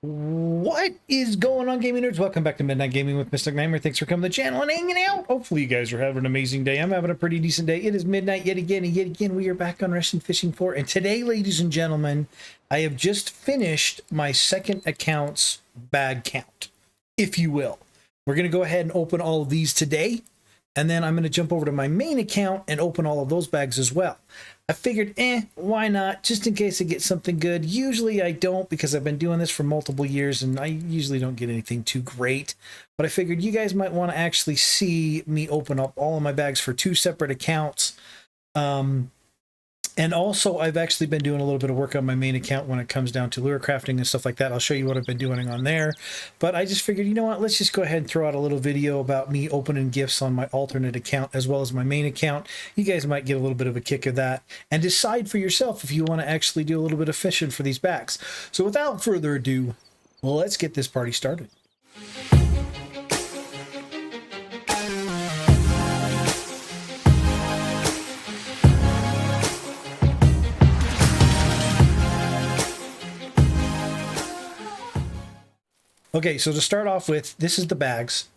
What is going on, gaming nerds? Welcome back to Midnight Gaming with Mr. Nightmare. Thanks for coming to the channel and hanging out. Hopefully you guys are having an amazing day. I'm having a pretty decent day. It is midnight yet again, and yet again we are back on Russian Fishing 4. And today, ladies and gentlemen, I have just finished my second account's bag count, if you will. We're going to go ahead and open all of these today, and then I'm going to jump over to my main account and open all of those bags as well. I figured, why not? Just in case I get something good. Usually I don't, because I've been doing this for multiple years and I usually don't get anything too great. But I figured you guys might want to actually see me open up all of my bags for two separate accounts. And also, I've actually been doing a little bit of work on my main account when it comes down to lure crafting and stuff like that. I'll show you what I've been doing on there. But I just figured, you know what, let's just go ahead and throw out a little video about me opening gifts on my alternate account as well as my main account. You guys might get a little bit of a kick of that and decide for yourself if you want to actually do a little bit of fishing for these bags. So without further ado, let's get this party started. Okay, so to start off with, this is the bags.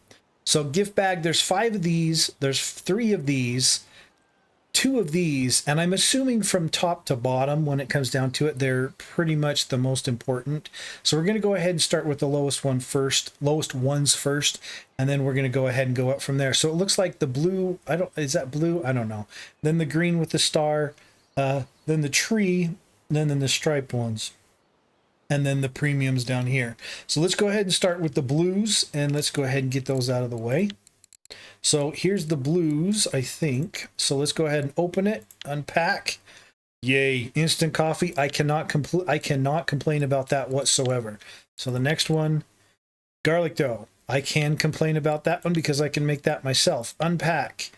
So gift bag, there's 5 of these, there's 3 of these, 2 of these, and I'm assuming from top to bottom, when it comes down to it, they're pretty much the most important. So we're going to go ahead and start with the lowest ones first, and then we're going to go ahead and go up from there. So it looks like the blue, is that blue? I don't know. Then the green with the star, then the tree, and then the striped ones. And then the premiums down here. So let's go ahead and start with the blues, and let's go ahead and get those out of the way. So here's the blues, I think. So let's go ahead and open it, unpack. Yay, instant coffee. I cannot complain about that whatsoever. So the next one, garlic dough. I can complain about that one because I can make that myself. Unpack.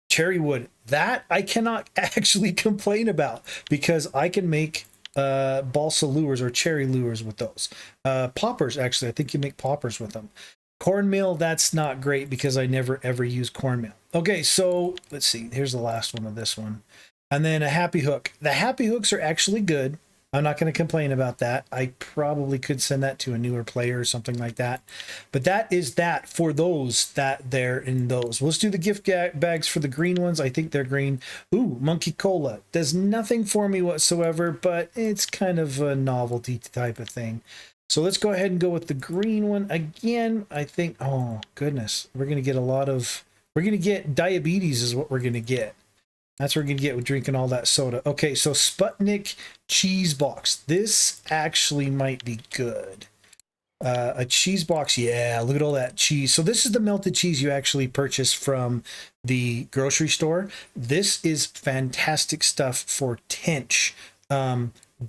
Cherry wood. That I cannot actually complain about because I can make balsa lures or cherry lures with those. Poppers, actually, I think you make poppers with them. Cornmeal, that's not great because I never ever use cornmeal. Okay, so let's see. Here's the last one of this one. And then a happy hook. The happy hooks are actually good. I'm not going to complain about that. I probably could send that to a newer player or something like that. But that is that for those that they're in those. Let's do the gift bags for the green ones. I think they're green. Ooh, Monkey Cola. Does nothing for me whatsoever, but it's kind of a novelty type of thing. So let's go ahead and go with the green one again. I think, oh goodness, we're going to get we're going to get diabetes is what we're going to get. That's what we're going to get with drinking all that soda. Okay, so Sputnik cheese box. This actually might be good. A cheese box, yeah, look at all that cheese. So this is the melted cheese you actually purchase from the grocery store. This is fantastic stuff for tench,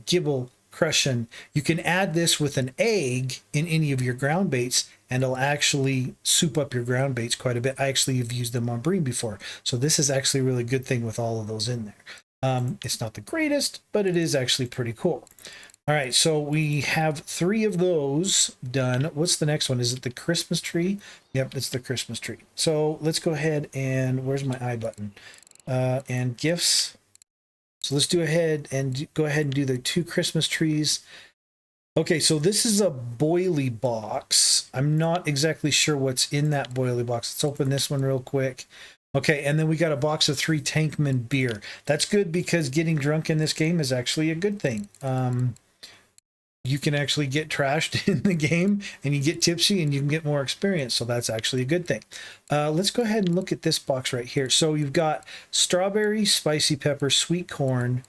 gibble, crushing. You can add this with an egg in any of your ground baits, and it'll actually soup up your ground baits quite a bit. I actually have used them on bream before. So this is actually a really good thing with all of those in there. It's not the greatest, but it is actually pretty cool. All right, so we have 3 of those done. What's the next one? Is it the Christmas tree? Yep, it's the Christmas tree. So let's go ahead and, where's my I button? And gifts. So let's go ahead and do the 2 Christmas trees. Okay, so this is a boilie box. I'm not exactly sure what's in that boilie box. Let's open this one real quick. Okay, and then we got a box of 3 Tankman beer. That's good because getting drunk in this game is actually a good thing. You can actually get trashed in the game and you get tipsy and you can get more experience. So that's actually a good thing. Let's go ahead and look at this box right here. So you've got strawberry, spicy pepper, sweet corn,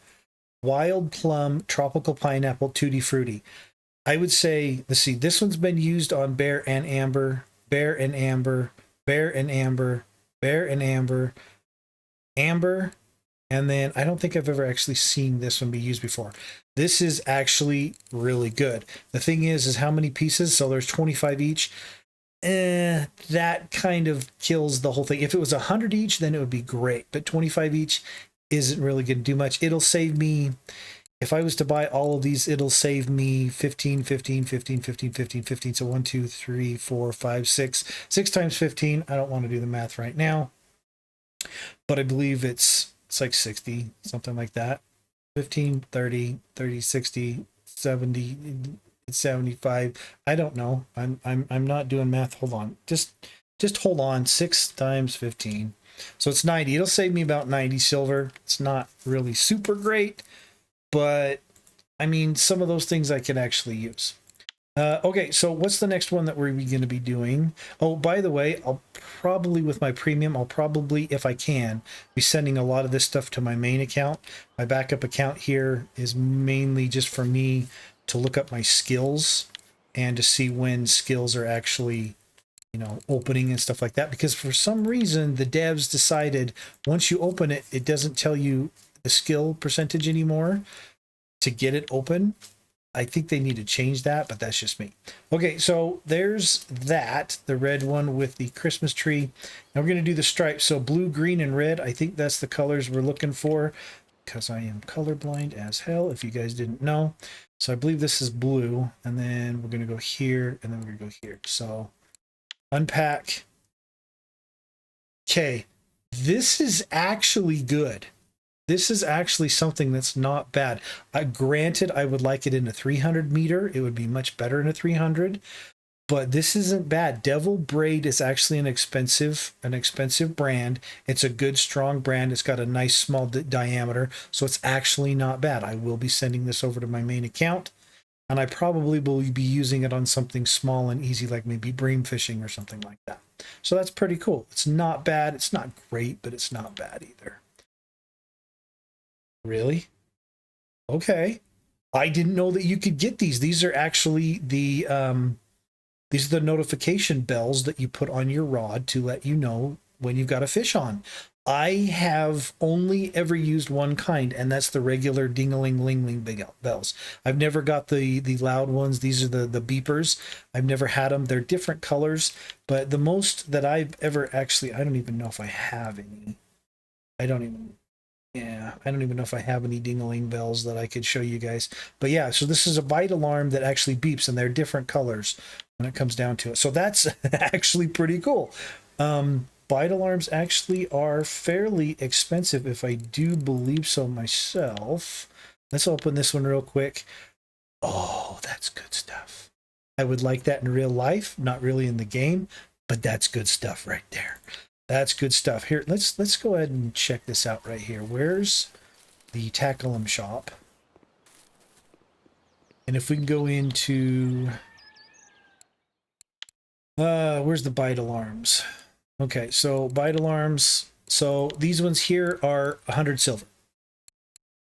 wild plum, tropical pineapple, tutti frutti. I would say, let's see, this one's been used on bear and amber, bear and amber, bear and amber, bear and amber, amber, and then I don't think I've ever actually seen this one be used before. This is actually really good. The thing is how many pieces? So there's 25 each. That kind of kills the whole thing. If it was 100 each, then it would be great. But 25 each isn't really going to do much. It'll save me, if I was to buy all of these, it'll save me 15, 15, 15, 15, 15, 15. So 1, 2, 3, 4, 5, 6. 6 times 15. I don't want to do the math right now. But I believe it's like 60, something like that. 15, 30, 30, 60, 70. It's 75. I don't know. I'm not doing math. Hold on. Just hold on. 6 times 15. So it's 90. It'll save me about 90 silver. It's not really super great, but I mean, some of those things I can actually use. Okay, so what's the next one that we're going to be doing? Oh, by the way, I'll probably, with my premium, I'll probably, if I can, be sending a lot of this stuff to my main account. My backup account here is mainly just for me to look up my skills and to see when skills are actually, you know, opening and stuff like that. Because for some reason, the devs decided once you open it, it doesn't tell you the skill percentage anymore to get it open. I think they need to change that, but that's just me. Okay, so there's that, the red one with the Christmas tree. Now we're going to do the stripes. So blue, green, and red. I think that's the colors we're looking for because I am colorblind as hell, if you guys didn't know. So I believe this is blue, and then we're going to go here, and then we're going to go here. So unpack. Okay, this is actually good. This is actually something that's not bad. Granted, I would like it in a 300 meter. It would be much better in a 300, but this isn't bad. Devil Braid is actually an expensive brand. It's a good, strong brand. It's got a nice small diameter, so it's actually not bad. I will be sending this over to my main account, and I probably will be using it on something small and easy, like maybe bream fishing or something like that. So that's pretty cool. It's not bad. It's not great, but it's not bad either. Really? Okay. I didn't know that you could get these. These are actually the notification bells that you put on your rod to let you know when you've got a fish on. I have only ever used one kind, and that's the regular ding-a-ling-ling-ling big bells. I've never got the loud ones. These are the beepers. I've never had them. They're different colors, but the most that I've ever actually, I don't even know if I have any. I don't even know if I have any ding-a-ling bells that I could show you guys. But yeah, so this is a bite alarm that actually beeps, and they're different colors when it comes down to it. So that's actually pretty cool. Bite alarms actually are fairly expensive, if I do believe so myself. Let's open this one real quick. Oh, that's good stuff. I would like that in real life, not really in the game, but that's good stuff right there. That's good stuff. Here, let's go ahead and check this out right here. Where's the Tackle 'em shop? And if we can go into where's the bite alarms? Okay, so bite alarms. So these ones here are 100 silver.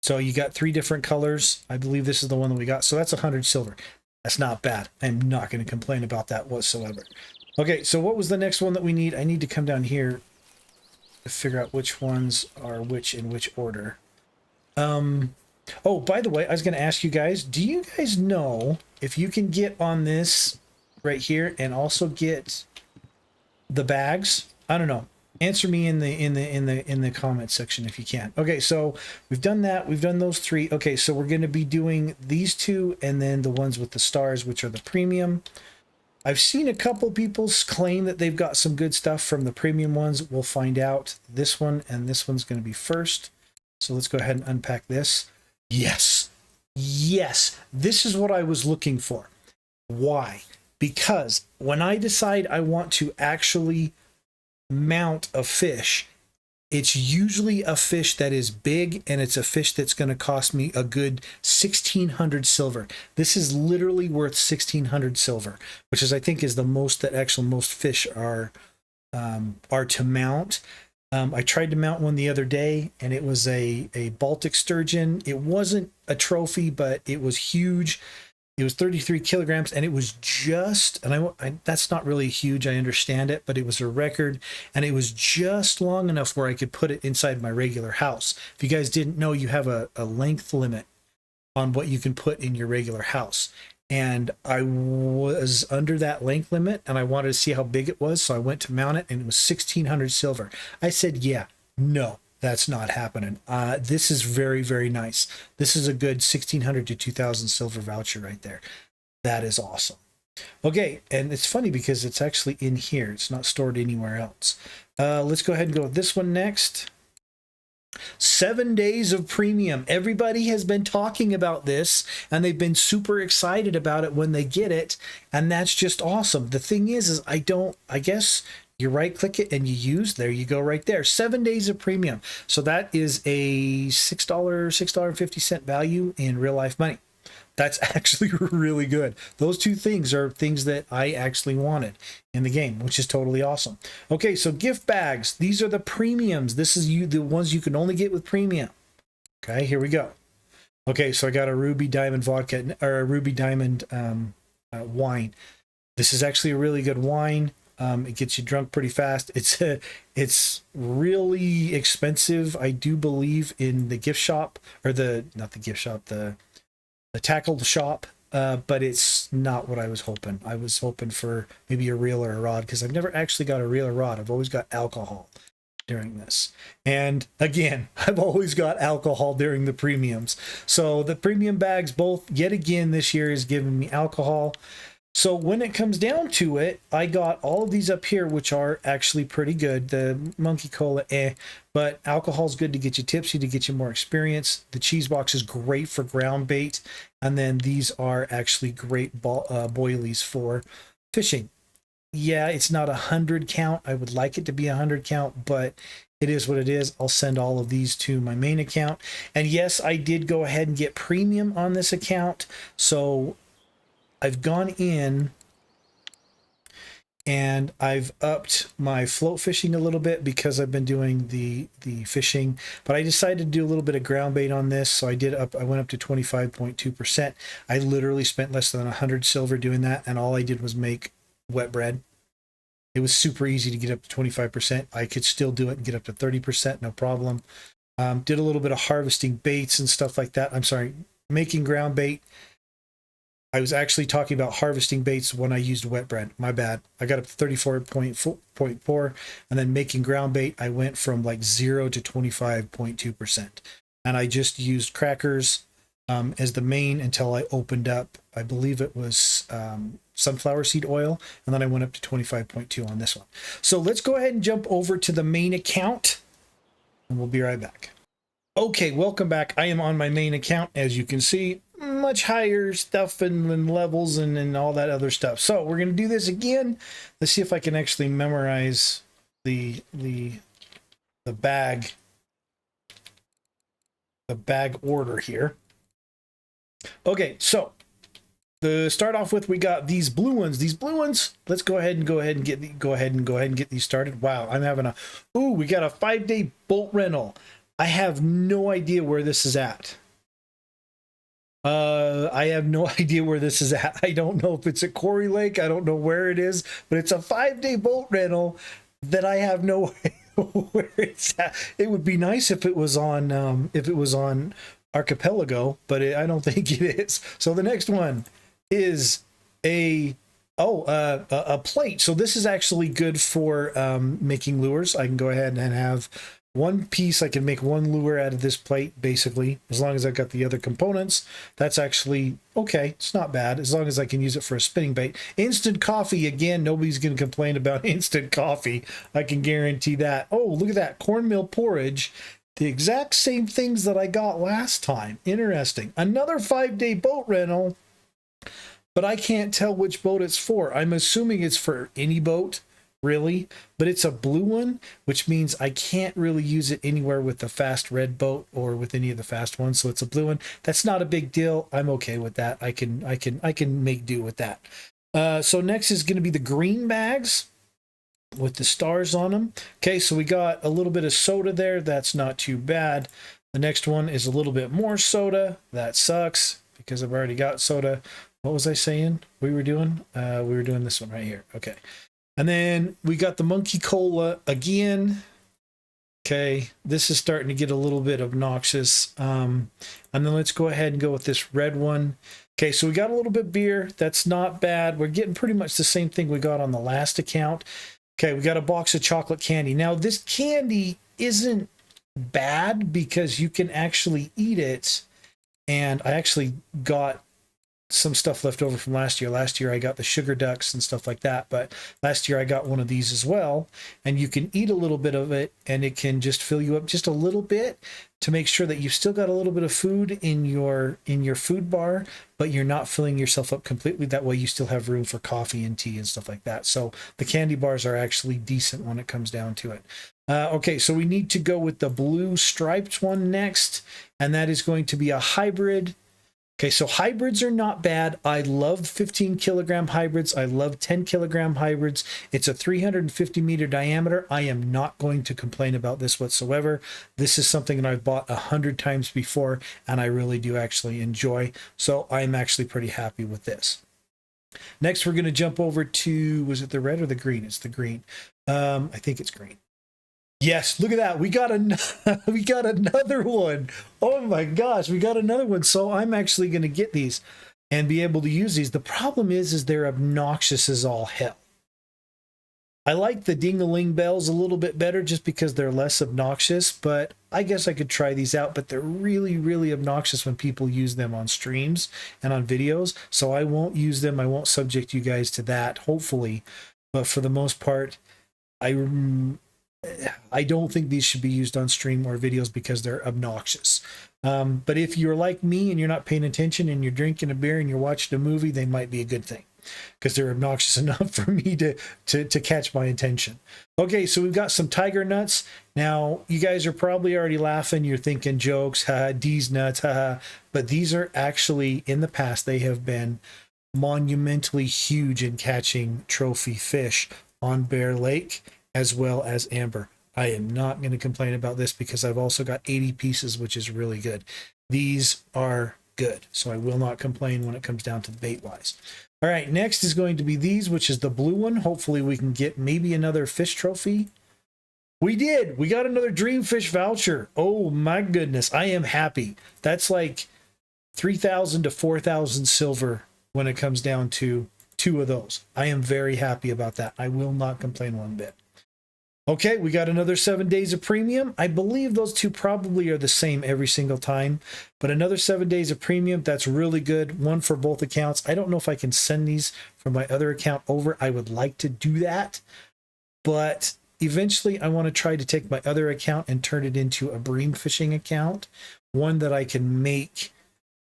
So you got 3 different colors. I believe this is the one that we got. So that's 100 silver. That's not bad. I'm not going to complain about that whatsoever. Okay, so what was the next one that we need? I need to come down here to figure out which ones are which in which order. Oh, by the way, I was going to ask you guys, do you guys know if you can get on this right here and also get the bags? I don't know. Answer me in the comment section if you can. Okay, so we've done that. We've done those 3. Okay, so we're going to be doing these 2 and then the ones with the stars, which are the premium. I've seen a couple people claim that they've got some good stuff from the premium ones. We'll find out. This one and this one's going to be first. So let's go ahead and unpack this. Yes. Yes. This is what I was looking for. Why? Because when I decide I want to actually mount a fish, it's usually a fish that is big, and it's a fish that's going to cost me a good 1,600 silver. This is literally worth 1,600 silver, which is, I think, is the most that actual most fish are to mount. I tried to mount one the other day, and it was a Baltic sturgeon. It wasn't a trophy, but it was huge. It was 33 kilograms, and it was just, and that's not really huge, I understand it, but it was a record, and it was just long enough where I could put it inside my regular house. If you guys didn't know, you have a length limit on what you can put in your regular house. And I was under that length limit, and I wanted to see how big it was, so I went to mount it, and it was 1,600 silver. I said, yeah, no. That's not happening. This is very, very nice. This is a good 1,600 to 2,000 silver voucher right there. That is awesome. Okay, and it's funny because it's actually in here. It's not stored anywhere else. Let's go ahead and go with this one next. 7 days of premium. Everybody has been talking about this and they've been super excited about it when they get it. And that's just awesome. The thing is I guess you right click it and you use, there you go right there. 7 days of premium. So that is a $6.50 value in real life money. That's actually really good. Those two things are things that I actually wanted in the game, which is totally awesome. Okay, so gift bags. These are the premiums. This is the ones you can only get with premium. Okay, here we go. Okay, so I got a Ruby Diamond vodka, or a Ruby Diamond wine. This is actually a really good wine. It gets you drunk pretty fast. It's really expensive, I do believe, in the gift shop, or not the gift shop, the tackle shop, but it's not what I was hoping. I was hoping for maybe a reel or a rod, because I've never actually got a reel or rod. I've always got alcohol during this. And again, I've always got alcohol during the premiums. So the premium bags both, yet again, this year is giving me alcohol. So when it comes down to it, I got all of these up here, which are actually pretty good. The Monkey Cola, but alcohol's good to get you tipsy, to get you more experience. The cheese box is great for ground bait. And then these are actually great boilies for fishing. Yeah, it's not 100 count. I would like it to be 100 count, but it is what it is. I'll send all of these to my main account. And yes, I did go ahead and get premium on this account. So I've gone in and I've upped my float fishing a little bit, because I've been doing the fishing, but I decided to do a little bit of ground bait on this. So I went up to 25.2%. I literally spent less than 100 silver doing that, and all I did was make wet bread. It was super easy to get up to 25%. I could still do it and get up to 30%, no problem. Did a little bit of harvesting baits and stuff like that. I'm sorry, making ground bait. I was actually talking about harvesting baits when I used wet bread. My bad. I got up to 34.4, and then making ground bait, I went from like 0 to 25.2%. And I just used crackers as the main until I opened up, I believe it was sunflower seed oil, and then I went up to 25.2 on this one. So let's go ahead and jump over to the main account, and we'll be right back. Okay, welcome back. I am on my main account, as you can see. Much higher stuff and levels and all that other stuff. So we're going to do this again. Let's see if I can actually memorize the bag order here. Okay, so to start off with, we got these blue ones. Let's go ahead and get these started. Wow, I'm having we got a 5-day boat rental. I have no idea where this is at. I have no idea where this is at. I don't know if it's at Quarry Lake. I don't know where it is, but it's a 5-day boat rental that I have no idea where it's at. It would be nice if it was on Archipelago, but I don't think it is. So the next one is a plate. So this is actually good for making lures. I can go ahead and have one piece. I can make one lure out of this plate, basically, as long as I've got the other components. That's actually okay. It's not bad, as long as I can use it for a spinning bait. Instant coffee, again, nobody's going to complain about instant coffee. I can guarantee that. Oh, look at that. Cornmeal porridge. The exact same things that I got last time. Interesting. Another 5-day boat rental, but I can't tell which boat it's for. I'm assuming it's for any boat, really, but it's a blue one, which means I can't really use it anywhere with the fast red boat or with any of the fast ones. So it's a blue one. That's not a big deal. I'm okay with that. I can make do with that. So next is going to be the green bags with the stars on them. Okay, so we got a little bit of soda there. That's not too bad. The next one is a little bit more soda. That sucks because I've already got soda. What was I saying we were doing? We were doing this one right here. Okay. And then we got the Monkey Cola again. Okay, this is starting to get a little bit obnoxious. And then let's go ahead and go with this red one. Okay, so we got a little bit beer. That's not bad. We're getting pretty much the same thing we got on the last account. Okay, we got a box of chocolate candy. Now, this candy isn't bad because you can actually eat it. And I actually got some stuff left over from last year. Last year I got the sugar ducks and stuff like that, but last year I got one of these as well, and you can eat a little bit of it and it can just fill you up just a little bit to make sure that you've still got a little bit of food in your food bar, but you're not filling yourself up completely. That way you still have room for coffee and tea and stuff like that. So the candy bars are actually decent when it comes down to it. Okay, so we need to go with the blue striped one next, and that is going to be a hybrid. Okay, so hybrids are not bad. I love 15 kilogram hybrids. I love 10 kilogram hybrids. It's a 350 meter diameter. I am not going to complain about this whatsoever. This is something that I've bought 100 times before, and I really do actually enjoy. So I'm actually pretty happy with this. Next, we're going to jump over to, was it the red or the green? It's the green. I think it's green. Yes, look at that. We got another one. Oh my gosh, we got another one. So I'm actually going to get these and be able to use these. The problem is they're obnoxious as all hell. I like the ding-a-ling bells a little bit better just because they're less obnoxious, but I guess I could try these out, but they're really, really obnoxious when people use them on streams and on videos. So I won't use them. I won't subject you guys to that, hopefully. But for the most part, I don't think these should be used on stream or videos because they're obnoxious. But if you're like me and you're not paying attention and you're drinking a beer and you're watching a movie, they might be a good thing because they're obnoxious enough for me to catch my attention. Okay, so we've got some tiger nuts. Now, you guys are probably already laughing. You're thinking jokes, haha, D's nuts, haha. But these are actually, in the past, they have been monumentally huge in catching trophy fish on Bear Lake, as well as amber. I am not going to complain about this because I've also got 80 pieces, which is really good. These are good, so I will not complain when it comes down to the bait wise. All right, next is going to be these, which is the blue one. Hopefully we can get maybe another fish trophy. We did. We got another Dreamfish voucher. Oh my goodness, I am happy. That's like 3,000 to 4,000 silver when it comes down to 2 of those. I am very happy about that. I will not complain one bit. Okay, we got another 7 days of premium. I believe those two probably are the same every single time, but another 7 days of premium, that's really good. One for both accounts. I don't know if I can send these from my other account over. I would like to do that, but eventually I want to try to take my other account and turn it into a bream fishing account, one that I can make,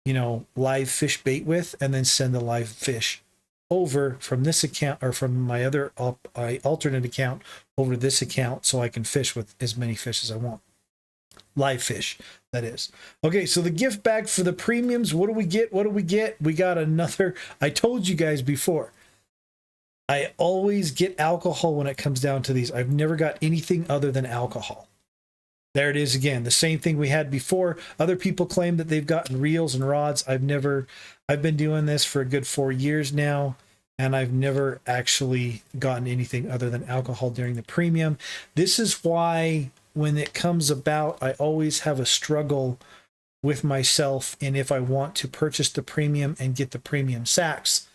you know, live fish bait with and then send the live fish over from this account or from my other alternate account over to this account so I can fish with as many fish as I want. Live fish, that is. Okay, so the gift bag for the premiums, what do we get? What do we get? We got another, I told you guys before, I always get alcohol when it comes down to these. I've never got anything other than alcohol. There it is again, the same thing we had before. Other people claim that they've gotten reels and rods. I've been doing this for a good 4 years now, and I've never actually gotten anything other than alcohol during the premium. This is why when it comes about, I always have a struggle with myself and if I want to purchase the premium and get the premium sacks,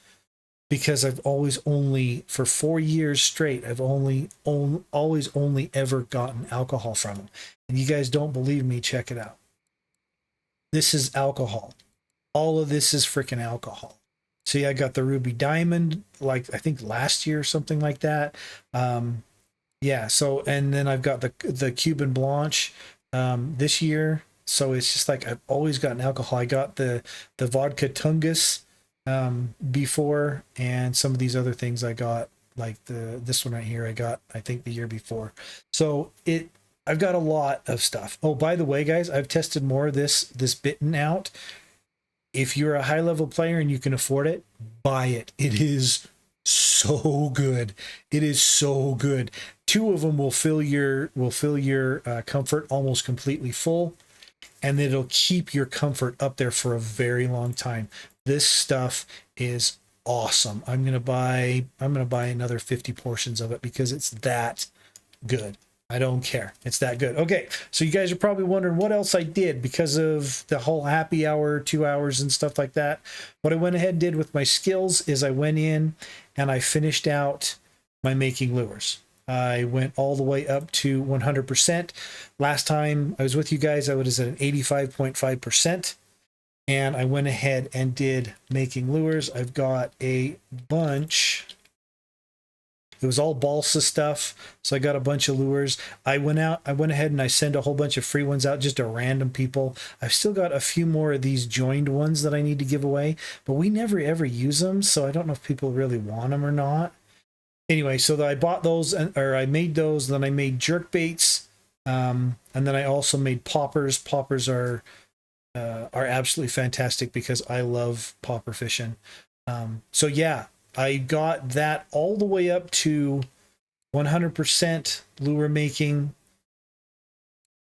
because I've always only, for 4 years straight, I've always only ever gotten alcohol from them. And you guys don't believe me, check it out. This is alcohol. All of this is freaking alcohol. See, I got the Ruby Diamond, like I think last year or something like that. Yeah, so, and then I've got the Cuban Blanche this year. So it's just like I've always gotten alcohol. I got the vodka Tungus before, and some of these other things I got, like this one right here, I got I think the year before. So I've got a lot of stuff. Oh, by the way, guys, I've tested more of this bitten out. If you're a high level player and you can afford it, buy it. It is so good. It is so good. 2 of them will fill your comfort almost completely full, and it'll keep your comfort up there for a very long time. This stuff is awesome. I'm gonna buy another 50 portions of it because it's that good. I don't care. It's that good. Okay, so you guys are probably wondering what else I did because of the whole happy hour, 2 hours and stuff like that. What I went ahead and did with my skills is I went in and I finished out my making lures. I went all the way up to 100%. Last time I was with you guys, I was at an 85.5%. and I went ahead and did making lures. I've got a bunch. It was all balsa stuff, so I got a bunch of lures. I went ahead and I sent a whole bunch of free ones out just to random people. I've still got a few more of these joined ones that I need to give away, but we never ever use them, so I don't know if people really want them or not. Anyway, so I bought those, or I made those, then I made jerk baits, and then I also made poppers. Poppers are absolutely fantastic because I love popper fishing. So yeah, I got that all the way up to 100% lure making.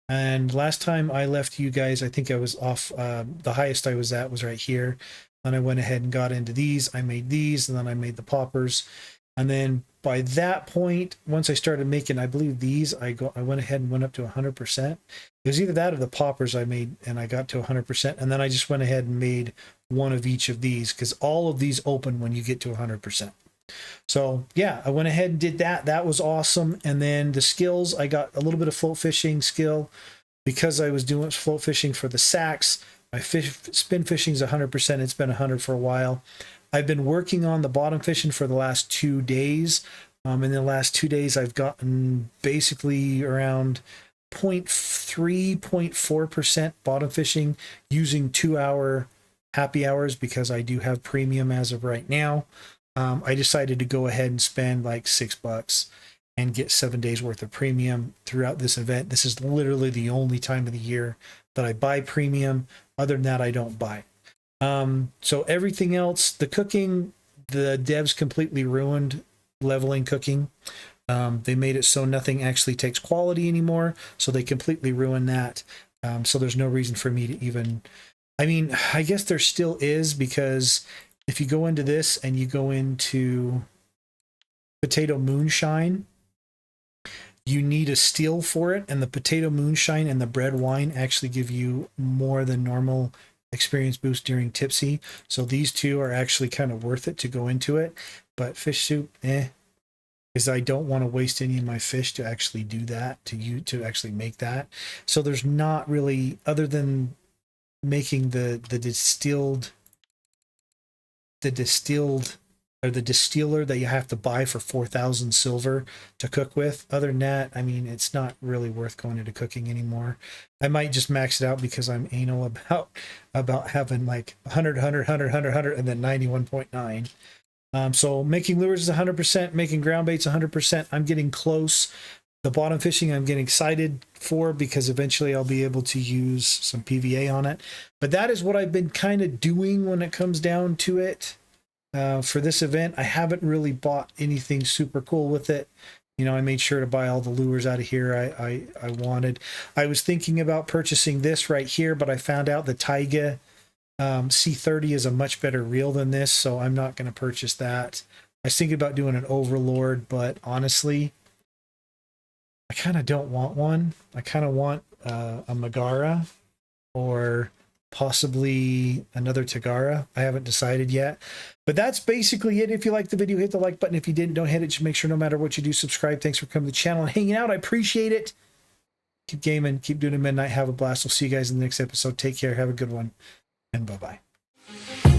And last time I left you guys, I think I was off, the highest I was at was right here. Then I went ahead and got into these. I made these, and then I made the poppers. And then by that point, once I started making, I believe these, I went ahead and went up to 100%. It was either that or the poppers I made, and I got to 100%. And then I just went ahead and made one of each of these, because all of these open when you get to 100%. So yeah, I went ahead and did that. That was awesome. And then the skills, I got a little bit of float fishing skill because I was doing float fishing for the sacks. My spin fishing is 100%. It's been 100 for a while. I've been working on the bottom fishing for the last 2 days. In the last 2 days, I've gotten basically around 0.3, 0.4% bottom fishing using 2-hour happy hours because I do have premium as of right now. I decided to go ahead and spend like $6 and get 7 days worth of premium throughout this event. This is literally the only time of the year that I buy premium. Other than that, I don't buy. So everything else, the cooking, the devs completely ruined leveling cooking. They made it so nothing actually takes quality anymore. So they completely ruined that. So there's no reason for me to even, I mean, I guess there still is, because if you go into this and you go into potato moonshine, you need a steel for it. And the potato moonshine and the bread wine actually give you more than normal experience boost during tipsy. So these two are actually kind of worth it to go into it. But fish soup, because I don't want to waste any of my fish to actually do that, to actually make that. So there's not really, other than making the distilled or the distiller that you have to buy for 4,000 silver to cook with. Other than that, I mean, it's not really worth going into cooking anymore. I might just max it out because I'm anal about having like 100, and then 91.9. So making lures is 100%, making ground baits 100%. I'm getting close. The bottom fishing I'm getting excited for because eventually I'll be able to use some PVA on it. But that is what I've been kind of doing when it comes down to it. For this event, I haven't really bought anything super cool with it. You know, I made sure to buy all the lures out of here I wanted. I was thinking about purchasing this right here, but I found out the Taiga C30 is a much better reel than this, so I'm not going to purchase that. I was thinking about doing an Overlord, but honestly, I kind of don't want one. I kind of want a Megara or possibly another Tagara. I haven't decided yet. But that's basically it. If you liked the video, hit the like button. If you didn't, don't hit it. Just make sure no matter what you do, subscribe. Thanks for coming to the channel and hanging out. I appreciate it. Keep gaming. Keep doing it midnight. Have a blast. We'll see you guys in the next episode. Take care. Have a good one. And bye-bye.